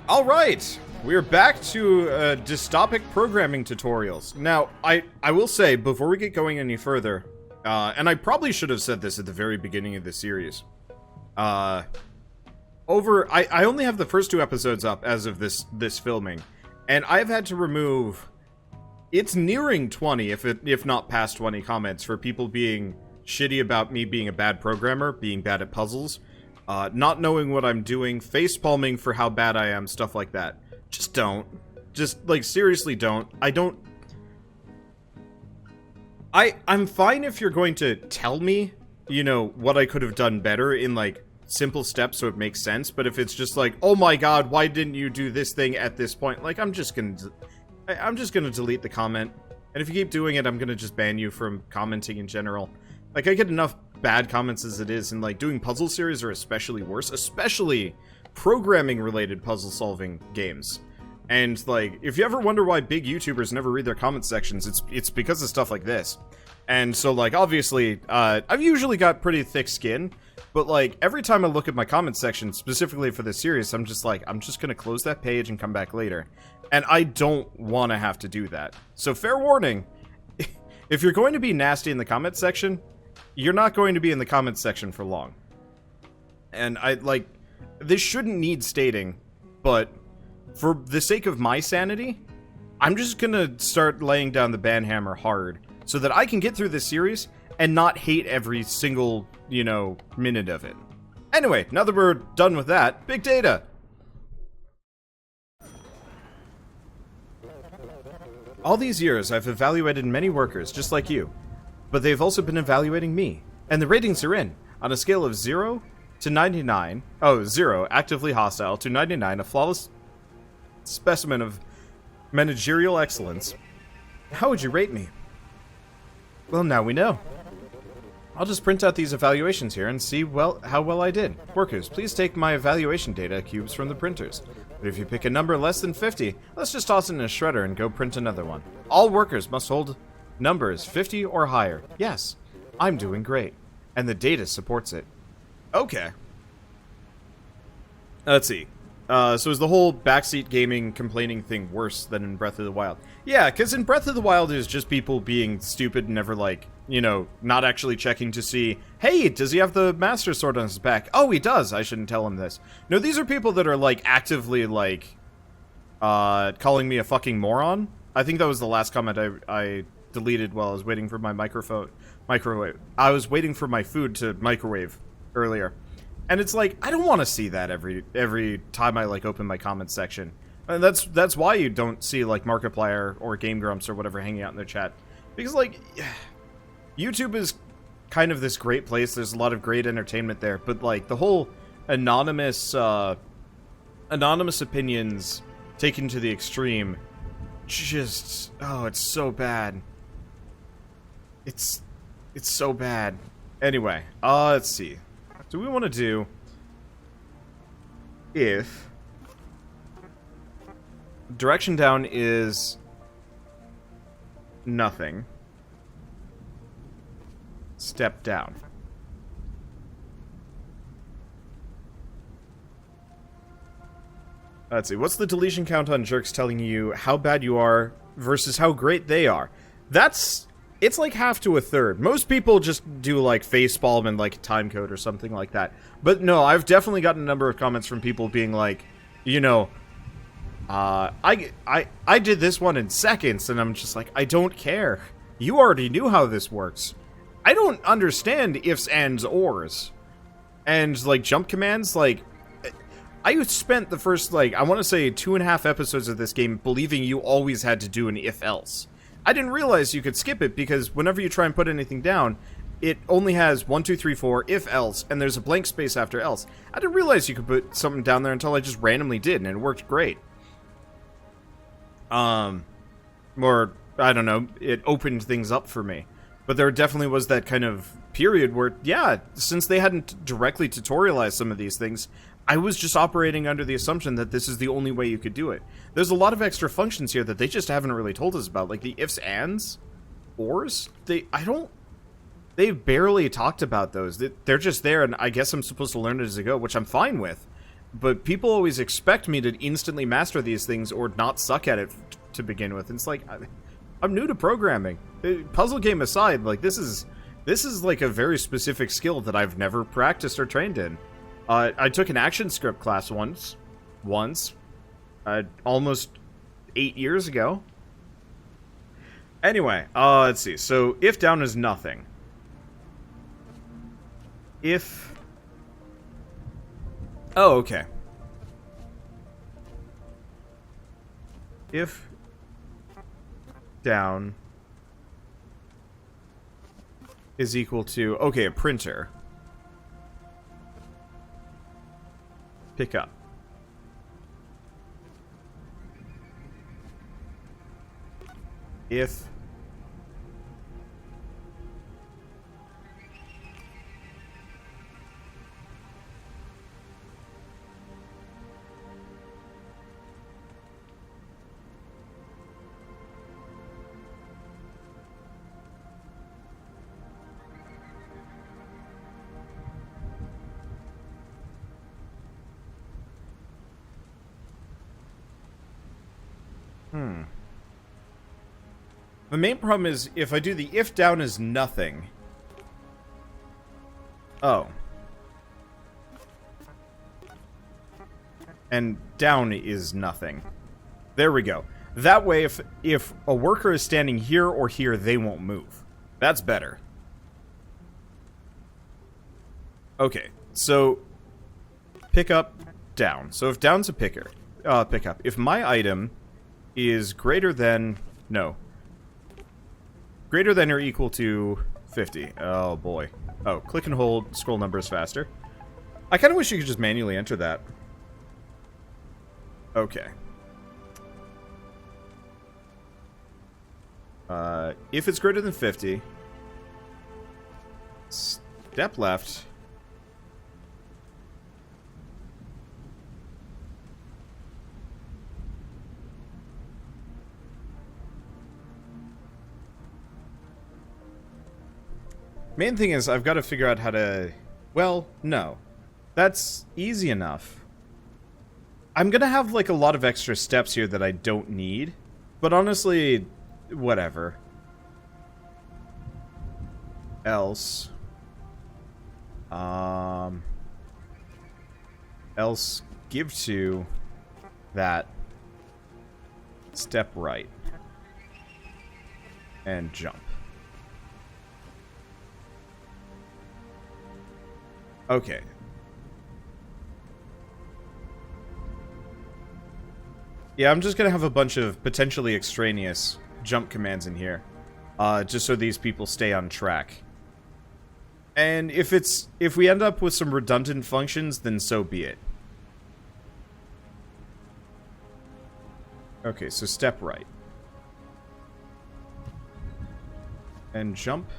Alright, we're back to dystopic programming tutorials. Now, I will say, before we get going any further, and I probably should have said this at the very beginning of this series, I only have the first 2 episodes up as of this filming, and I've had to remove, it's nearing 20, if not past 20 comments for people being shitty about me being a bad programmer, being bad at puzzles, not knowing what I'm doing, facepalming for how bad I am, stuff like that. Just don't. Just, like, seriously don't. I'm fine if you're going to tell me, you know, what I could have done better in, like, simple steps so it makes sense, but if it's just like, oh my god, why didn't you do this thing at this point? Like, I'm just gonna delete the comment. And if you keep doing it, I'm gonna just ban you from commenting in general. Like, I get enough bad comments as it is, and, like, doing puzzle series are especially worse, especially programming-related puzzle-solving games. And, like, if you ever wonder why big YouTubers never read their comment sections, it's because of stuff like this. And so, like, obviously, I've usually got pretty thick skin, but, like, every time I look at my comment section, specifically for this series, I'm just like, I'm just gonna close that page and come back later. And I don't want to have to do that. So, fair warning, if you're going to be nasty in the comment section, you're not going to be in the comments section for long. And this shouldn't need stating, but for the sake of my sanity, I'm just gonna start laying down the ban hammer hard so that I can get through this series and not hate every single, you know, minute of it. Anyway, now that we're done with that, big data! All these years, I've evaluated many workers just like you. But they've also been evaluating me. And the ratings are in. On a scale of 0 to 99... Oh, 0, actively hostile, to 99, a flawless specimen of managerial excellence. How would you rate me? Well, now we know. I'll just print out these evaluations here and see, well, how well I did. Workers, please take my evaluation data cubes from the printers. But if you pick a number less than 50, let's just toss it in a shredder and go print another one. All workers must hold numbers 50 or higher. Yes, I'm doing great. And the data supports it. Okay. Let's see. So is the whole Backseat Gaming complaining thing worse than in Breath of the Wild? Yeah, because in Breath of the Wild there's just people being stupid and never, like, you know, not actually checking to see, hey, does he have the Master Sword on his back? Oh, he does. I shouldn't tell him this. No, these are people that are, like, actively, like, calling me a fucking moron. I think that was the last comment I deleted while I was waiting for my microwave. I was waiting for my food to microwave earlier. And it's like, I don't want to see that every time I, like, open my comment section. And that's why you don't see, like, Markiplier or Game Grumps or whatever hanging out in their chat. Because, like, YouTube is kind of this great place. There's a lot of great entertainment there. But, like, the whole anonymous opinions taken to the extreme, just, oh, it's so bad. It's so bad. Anyway, let's see. Do we want to do if direction down is nothing, step down. Let's see, what's the deletion count on jerks telling you how bad you are versus how great they are? It's like half to a third. Most people just do, like, facepalm and, like, timecode or something like that. But no, I've definitely gotten a number of comments from people being like, you know, I did this one in seconds, and I'm just like, I don't care. You already knew how this works. I don't understand ifs, ands, ors. And, like, jump commands, like, I spent the first, like, I want to say 2.5 episodes of this game believing you always had to do an if-else. I didn't realize you could skip it because whenever you try and put anything down, it only has 1, 2, 3, 4, if else, and there's a blank space after else. I didn't realize you could put something down there until I just randomly did, and it worked great. Or, I don't know, it opened things up for me. But there definitely was that kind of period where, yeah, since they hadn't directly tutorialized some of these things, I was just operating under the assumption that this is the only way you could do it. There's a lot of extra functions here that they just haven't really told us about, like the ifs, ands, ors. They've barely talked about those. They're just there, and I guess I'm supposed to learn it as I go, which I'm fine with. But people always expect me to instantly master these things or not suck at it to begin with. And it's like, I'm new to programming. Puzzle game aside, like, this is like a very specific skill that I've never practiced or trained in. I took an action script class once, almost 8 years ago. Anyway, let's see. So, if down is nothing. If... Oh, okay. If down is equal to... Okay, a printer. Pick up. If... The main problem is, if I do the if down is nothing... Oh. And down is nothing. There we go. That way, if a worker is standing here or here, they won't move. That's better. Okay, so... Pick up, down. So if down's a pick up. If my item is greater than... No. Greater than or equal to 50. Oh, boy. Oh, click and hold, scroll numbers faster. I kind of wish you could just manually enter that. Okay. If it's greater than 50, step left. Main thing is, I've got to figure out how to... Well, no. That's easy enough. I'm gonna have, like, a lot of extra steps here that I don't need. But honestly, whatever. Else... Else give to that step right. And jump. Okay. Yeah, I'm just gonna have a bunch of potentially extraneous jump commands in here. Just so these people stay on track. And if we end up with some redundant functions, then so be it. Okay, so step right. And jump.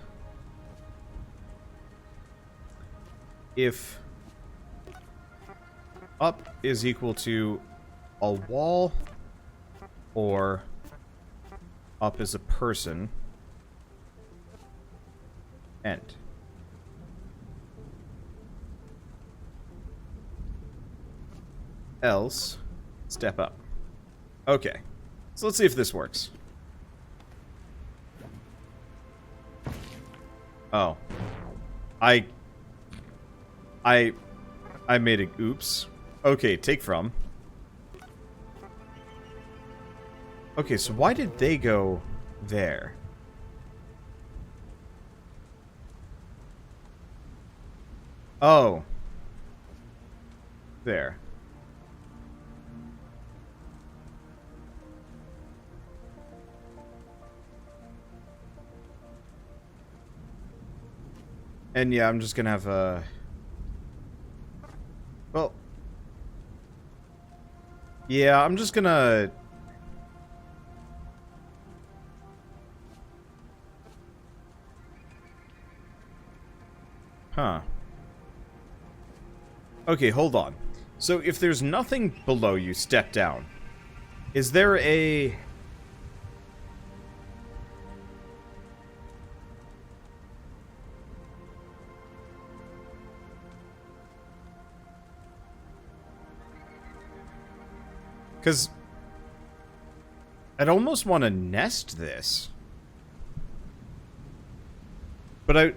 If up is equal to a wall, or up is a person, end. Else, step up. Okay, so let's see if this works. Oh. I made a oops. Okay, take from. Okay, so why did they go there? Oh. There. And yeah, I'm just gonna have a... Well... Yeah, I'm just gonna... Huh. Okay, hold on. So if there's nothing below you, step down. Is there a... Because I'd almost want to nest this. But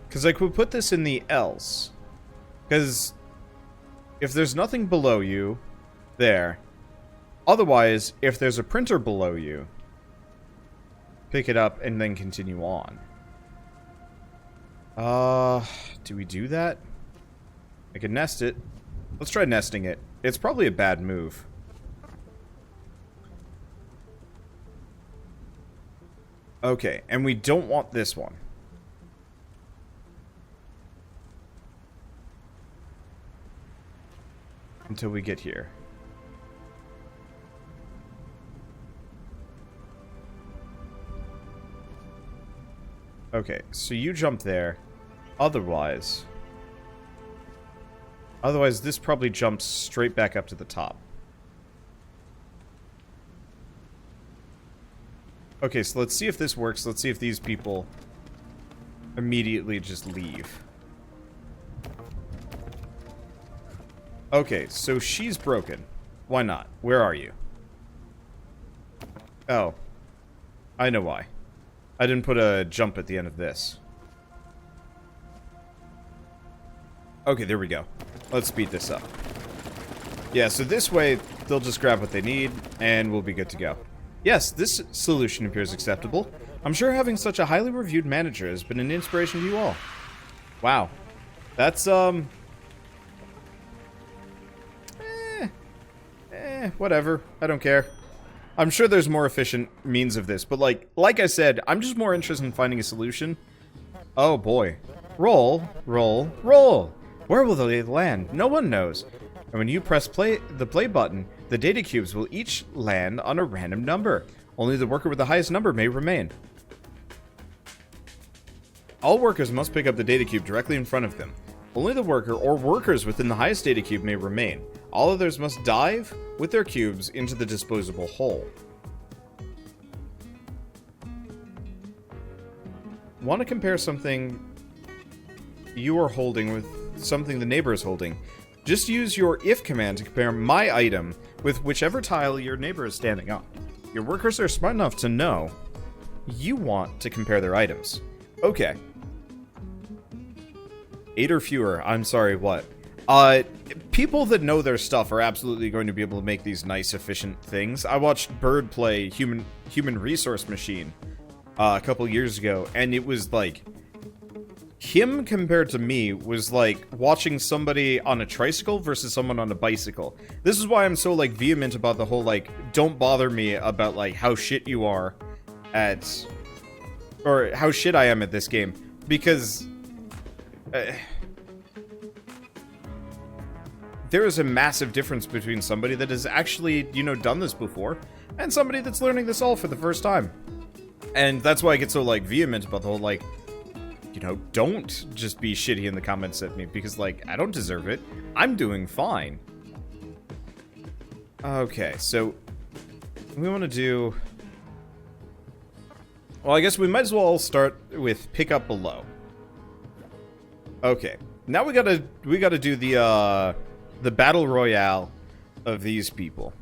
because I could put this in the else. Because if there's nothing below you, there. Otherwise, if there's a printer below you, pick it up and then continue on. Do we do that? I can nest it. Let's try nesting it. It's probably a bad move. Okay, and we don't want this one. Until we get here. Okay, so you jump there. Otherwise, this probably jumps straight back up to the top. Okay, so let's see if this works. Let's see if these people immediately just leave. Okay, so she's broken. Why not? Where are you? Oh. I know why. I didn't put a jump at the end of this. Okay, there we go. Let's speed this up. Yeah, so this way, they'll just grab what they need, and we'll be good to go. Yes, this solution appears acceptable. I'm sure having such a highly reviewed manager has been an inspiration to you all. Wow. That's, whatever. I don't care. I'm sure there's more efficient means of this, but like I said, I'm just more interested in finding a solution. Oh boy. Roll, roll, roll! Where will they land? No one knows. And when you press the play button, the data cubes will each land on a random number. Only the worker with the highest number may remain. All workers must pick up the data cube directly in front of them. Only the worker or workers within the highest data cube may remain. All others must dive with their cubes into the disposable hole. Want to compare something you are holding with something the neighbor is holding? Just use your if command to compare my item with whichever tile your neighbor is standing on. Your workers are smart enough to know you want to compare their items. Okay. 8 or fewer. I'm sorry, what? People that know their stuff are absolutely going to be able to make these nice, efficient things. I watched Bird play Human Resource Machine a couple years ago, and it was like... him compared to me was like watching somebody on a tricycle versus someone on a bicycle. This is why I'm so like vehement about the whole like don't bother me about like how shit you are at or how shit I am at this game, because there is a massive difference between somebody that has actually, you know, done this before and somebody that's learning this all for the first time. And that's why I get so like vehement about the whole like, you know, don't just be shitty in the comments at me, because, like, I don't deserve it. I'm doing fine. Okay, so we want to do... well, I guess we might as well start with pick up below. Okay, now we gotta do the battle royale of these people.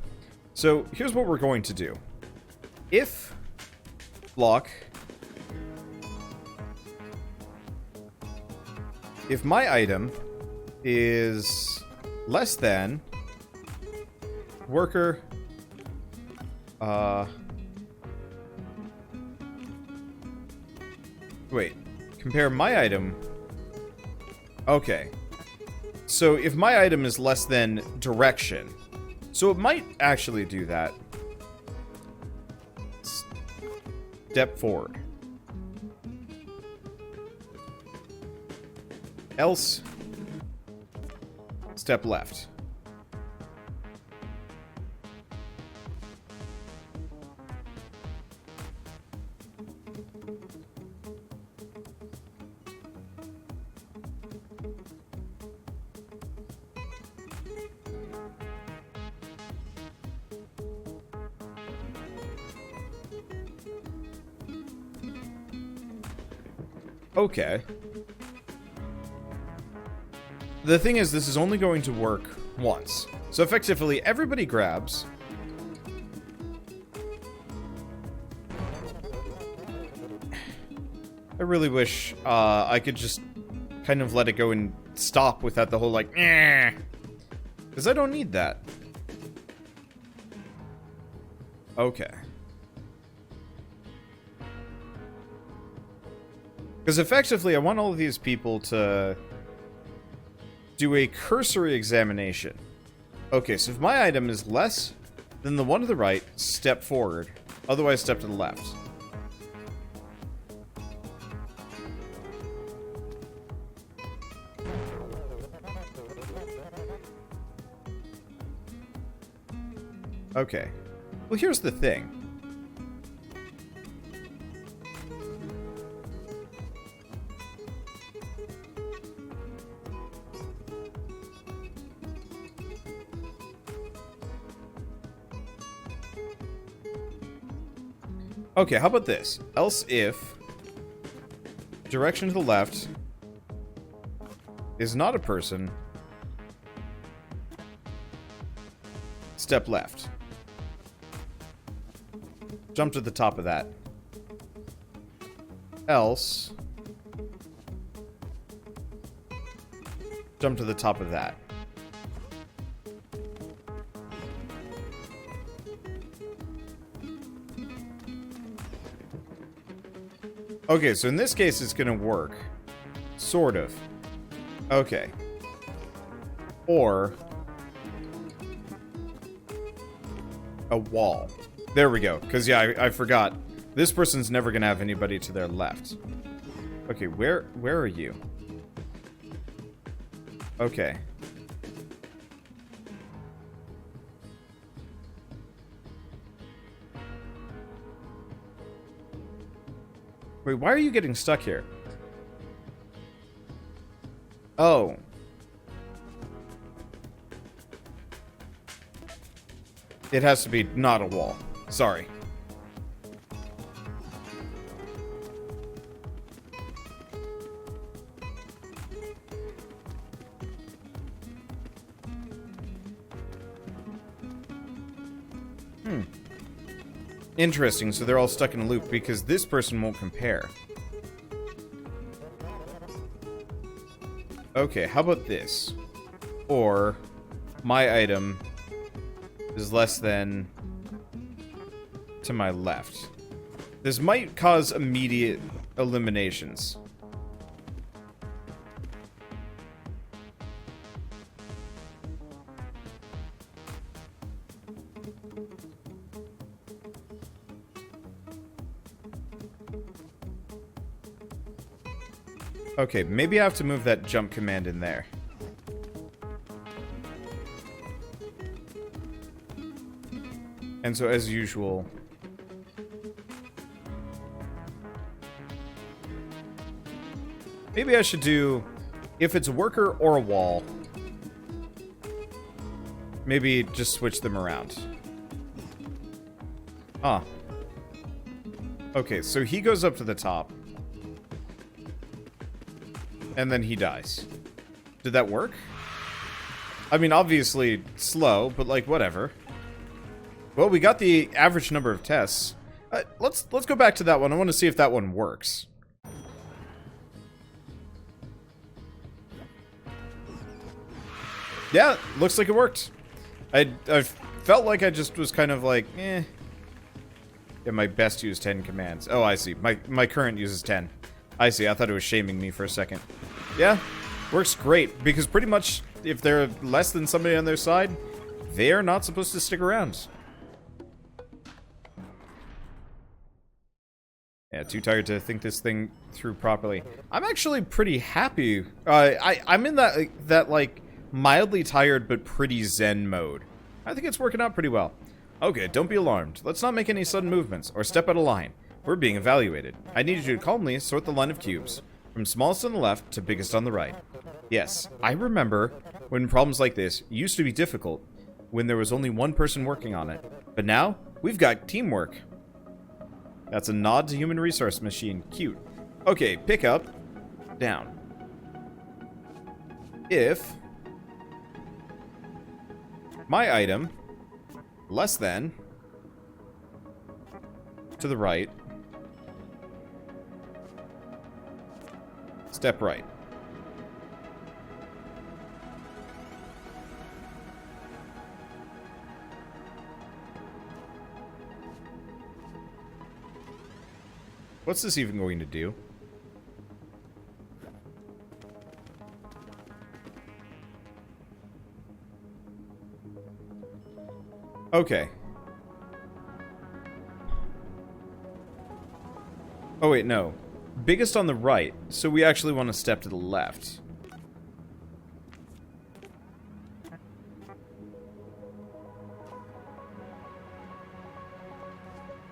So here's what we're going to do. If block... if my item is less than worker wait, compare my item. Okay. So if my item is less than direction, so it might actually do that. Step forward. Else, step left. Okay. the thing is, this is only going to work once. So effectively, everybody grabs. I really wish I could just kind of let it go and stop without the whole, like, because I don't need that. Okay. Because effectively, I want all of these people to do a cursory examination. Okay, so if my item is less than the one to the right, step forward. Otherwise, step to the left. Okay. Well, here's the thing. Okay, how about this? Else if direction to the left is not a person, step left. Jump to the top of that. Else, jump to the top of that. Okay, so in this case, it's gonna work. Sort of. Okay. Or a wall. There we go. Because, yeah, I forgot. This person's never gonna have anybody to their left. Okay, where are you? Okay. Wait, why are you getting stuck here? Oh. It has to be not a wall. Sorry. Interesting, so they're all stuck in a loop because this person won't compare. Okay, how about this? Or my item is less than to my left. This might cause immediate eliminations. Okay, maybe I have to move that jump command in there. And so, as usual... maybe I should do... if it's a worker or a wall... maybe just switch them around. Ah. Okay, so he goes up to the top. And then he dies. Did that work? I mean, obviously slow, but like, whatever. Well, we got the average number of tests. Let's go back to that one. I want to see if that one works. Yeah, looks like it worked. I felt like I just was kind of like, eh. Yeah, my best use 10 commands. Oh, I see. My current uses 10. I see. I thought it was shaming me for a second. Yeah, works great. Because pretty much, if they're less than somebody on their side, they are not supposed to stick around. Yeah, too tired to think this thing through properly. I'm actually pretty happy. I'm in that like, mildly tired but pretty zen mode. I think it's working out pretty well. Okay, don't be alarmed. Let's not make any sudden movements, or step out of line. We're being evaluated. I need you to calmly sort the line of cubes, from smallest on the left to biggest on the right. Yes, I remember when problems like this used to be difficult, when there was only one person working on it. But now, we've got teamwork. That's a nod to human resource machine. Cute. Okay, pick up. Down. if my item less than to the right, step right. What's this even going to do? Okay. Oh wait, no. Biggest on the right, so we actually want to step to the left.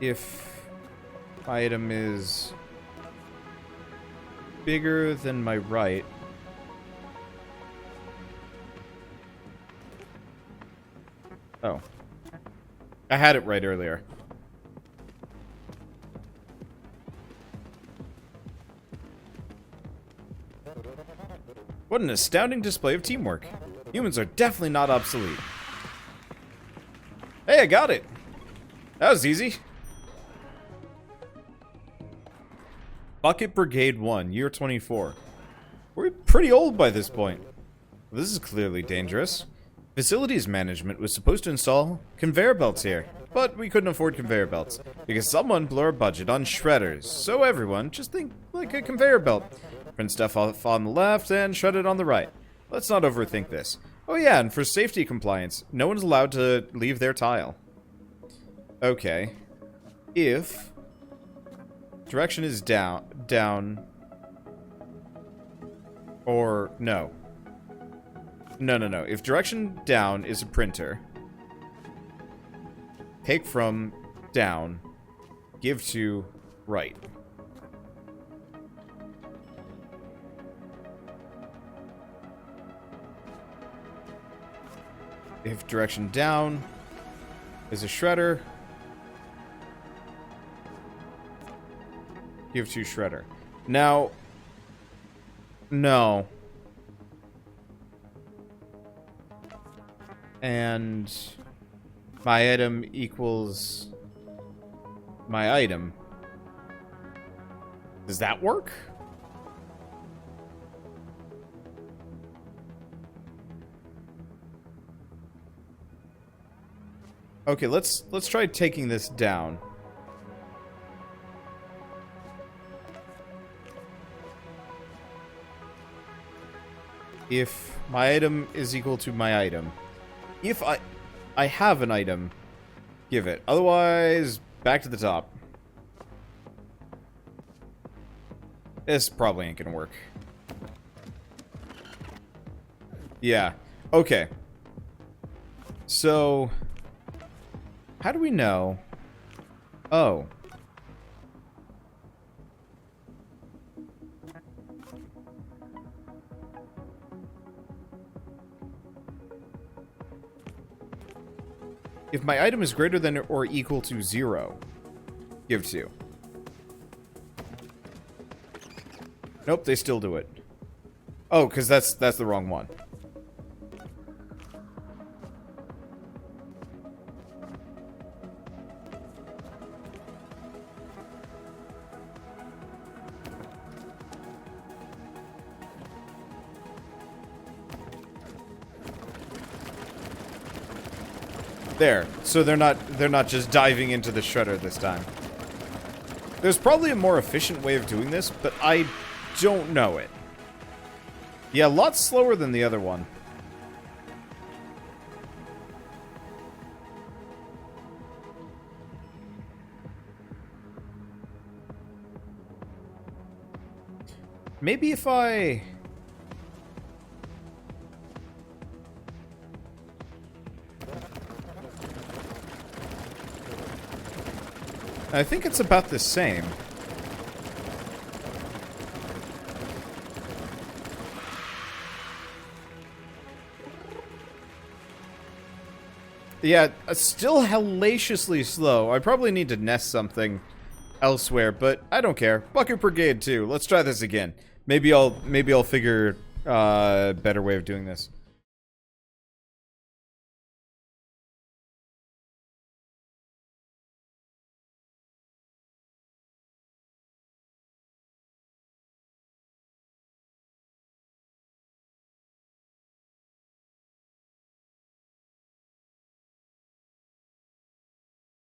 If my item is bigger than my right, oh. I had it right earlier. What an astounding display of teamwork. Humans are definitely not obsolete. Hey, I got it! That was easy. Bucket Brigade 1, year 24. We're pretty old by this point. This is clearly dangerous. Facilities management was supposed to install conveyor belts here, but we couldn't afford conveyor belts because someone blew our budget on shredders. So everyone, just think like a conveyor belt. Print stuff off on the left and shred it on the right. Let's not overthink this. Oh yeah, and for safety compliance, no one's allowed to leave their tile. Okay. If direction is down, or no. No. If direction down is a printer, take from down, give to right. If direction down is a shredder, give to shredder. Now, no. And my item equals my item. Does that work? Okay, let's try taking this down. If my item is equal to my item. If I have an item, give it. Otherwise, back to the top. This probably ain't gonna work. Yeah. Okay. So, how do we know? Oh. If my item is greater than or equal to 0, give 2. Nope, they still do it. Oh, because that's the wrong one. There. So they're not just diving into the shredder this time. There's probably a more efficient way of doing this, but I don't know it. Yeah, a lot slower than the other one. Maybe if I think it's about the same. Yeah, still hellaciously slow. I probably need to nest something elsewhere, but I don't care. Bucket Brigade 2. Let's try this again. Maybe I'll figure better way of doing this.